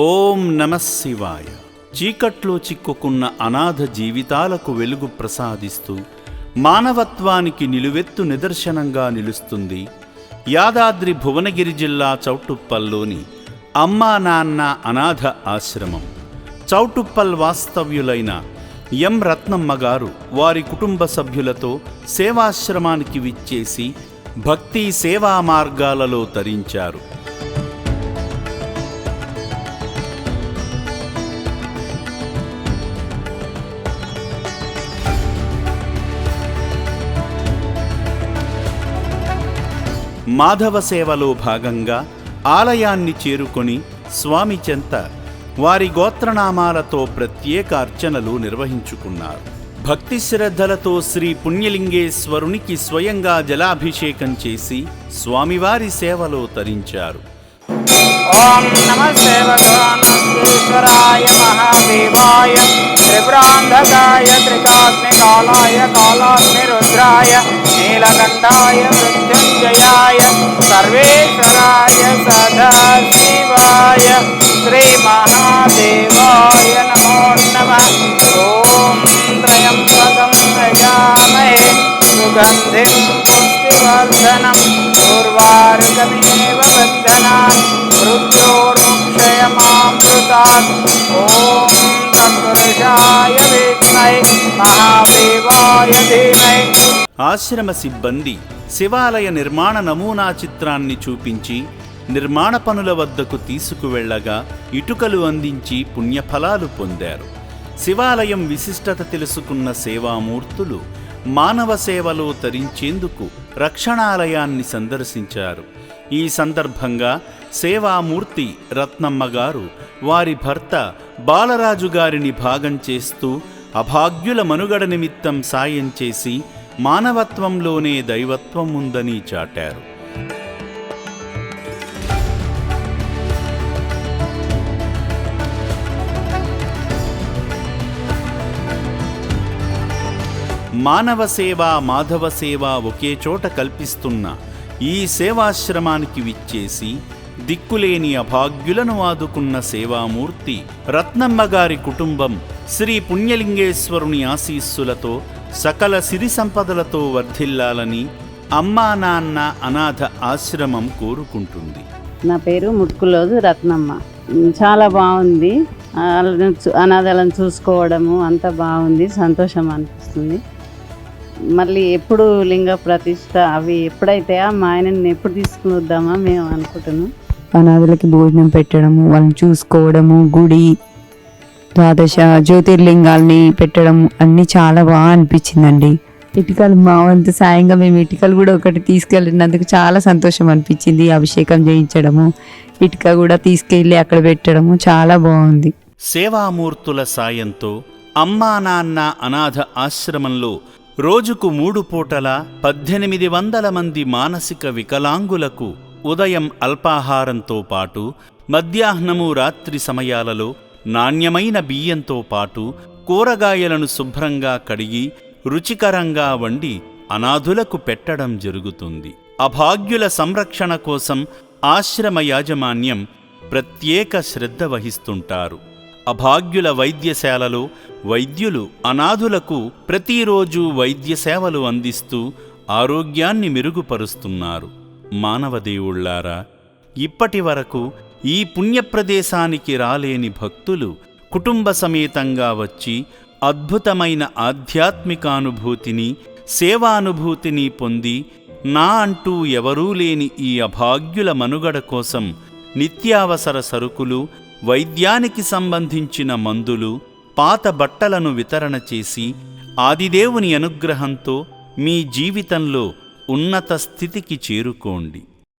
ఓం నమః శివాయ. చీకట్లో చిక్కుకున్న అనాథ జీవితాలకు వెలుగు ప్రసాదిస్తూ మానవత్వానికి నిలువెత్తు నిదర్శనంగా నిలుస్తుంది యాదాద్రి భువనగిరి జిల్లా చౌటుప్పల్లోని అమ్మా నాన్న అనాథ ఆశ్రమం. చౌటుప్పల్ వాస్తవ్యులైన ఎం రత్నమ్మ గారు వారి కుటుంబ సభ్యులతో సేవాశ్రమానికి విచ్చేసి భక్తి సేవా మార్గాలలో తరించారు. మాధవ సేవలో భాగంగా ఆలయాన్ని చేరుకొని స్వామి చెంత వారి గోత్రనామాలతో ప్రత్యేక అర్చనలు నిర్వహించుకున్నారు. భక్తి శ్రద్ధలతో శ్రీ పుణ్యలింగేశ్వరునికి స్వయంగా జలాభిషేకం చేసి స్వామివారి సేవలో తరించారు. ఓం నమః శివాయ మహాదేవాయ త్రిపురాంధకాయ త్రికాగ్నికాలాయ కాలాగ్నిరుద్రాయ నీలకంఠాయ మృత్యుంజయాయ సర్వేశ్వరాయ సదాశివాయ శ్రీ మహాదేవాయ నమో నమః. ఓం త్రయంబకం యజామహే సుగంధిం పుష్టివర్ధనం ఉర్వారుకమివ బంధనాన్ మృత్యోర్ముక్షయమామృతాత్. ఓం తత్పురుషాయ విద్మహే మహాదేవాయ ధీమహి. ఆశ్రమ సిబ్బంది శివాలయ నిర్మాణ నమూనా చిత్రాన్ని చూపించి నిర్మాణ పనుల వద్దకు తీసుకువెళ్లగా ఇటుకలు అందించి పుణ్యఫలాలు పొందారు. శివాలయం విశిష్టత తెలుసుకున్న సేవామూర్తులు మానవ సేవలో తరించేందుకు రక్షణాలయాన్ని సందర్శించారు. ఈ సందర్భంగా సేవామూర్తి రత్నమ్మ గారు వారి భర్త బాలరాజు గారిని భాగం చేస్తూ అభాగ్యుల మనుగడ నిమిత్తం సాయం చేసి మానవత్వంలోనే దైవత్వం ఉందని చాటారు. మానవ సేవ మాధవ సేవ ఒకే చోట కల్పిస్తున్న ఈ సేవాశ్రమానికి విచ్చేసి దిక్కులేని అభాగ్యులను ఆదుకున్న సేవామూర్తి రత్నమ్మ గారి కుటుంబం శ్రీ పుణ్యలింగేశ్వరుని ఆశీస్సులతో సకల సిరి సంపదలతో వర్ధిల్లాలని అమ్మా నాన్న అనాథ ఆశ్రమం కోరుకుంటుంది. నా పేరు ముట్కులోజు రత్నమ్మ. చాలా బాగుంది. అనాథలను చూసుకోవడము అంతా బాగుంది, సంతోషం అనిపిస్తుంది. మళ్ళీ ఎప్పుడు లింగ ప్రతిష్ట అవి ఎప్పుడైతే మా ఆయనని ఎప్పుడు తీసుకుని వద్దామా మేము అనుకుంటున్నాం. అనాథలకి భోజనం పెట్టడము, వాళ్ళని చూసుకోవడము, గుడి ద్వాదశ జ్యోతిర్లింగాల్ని పెట్టడం అన్నీ చాలా బాగా అనిపించిందండి. ఇటుకలు మా వంతు సాయంగా మేము ఇటుకలు కూడా ఒకటి తీసుకెళ్ళినందుకు చాలా సంతోషం అనిపించింది. అభిషేకం చేయించడము, ఇటుక కూడా తీసుకెళ్ళి అక్కడ పెట్టడము చాలా బాగుంది. సేవామూర్తుల సాయంతో అమ్మా నాన్న అనాథ ఆశ్రమంలో రోజుకు 3 పూటల 1800 మంది మానసిక వికలాంగులకు ఉదయం అల్పాహారంతో పాటు మధ్యాహ్నము రాత్రి సమయాలలో నాణ్యమైన బియ్యంతో పాటు కూరగాయలను శుభ్రంగా కడిగి రుచికరంగా వండి అనాథులకు పెట్టడం జరుగుతుంది. అభాగ్యుల సంరక్షణ కోసం ఆశ్రమ యాజమాన్యం ప్రత్యేక శ్రద్ధ వహిస్తుంటారు. అభాగ్యుల వైద్యశాలలో వైద్యులు అనాథులకు ప్రతిరోజు వైద్య సేవలు అందిస్తూ ఆరోగ్యాన్ని మెరుగుపరుస్తున్నారు. మానవదేవుళ్లారా, ఇప్పటి వరకు ఈ పుణ్యప్రదేశానికి రాలేని భక్తులు కుటుంబ సమేతంగా వచ్చి అద్భుతమైన ఆధ్యాత్మికానుభూతిని సేవానుభూతిని పొంది నా అంటూ ఎవరూ లేని ఈ అభాగ్యుల మనుగడ కోసం నిత్యావసర సరుకులు, వైద్యానికి సంబంధించిన మందులు, పాత బట్టలను వితరణ చేసి ఆదిదేవుని అనుగ్రహంతో మీ జీవితంలో ఉన్నత స్థితికి చేరుకోండి.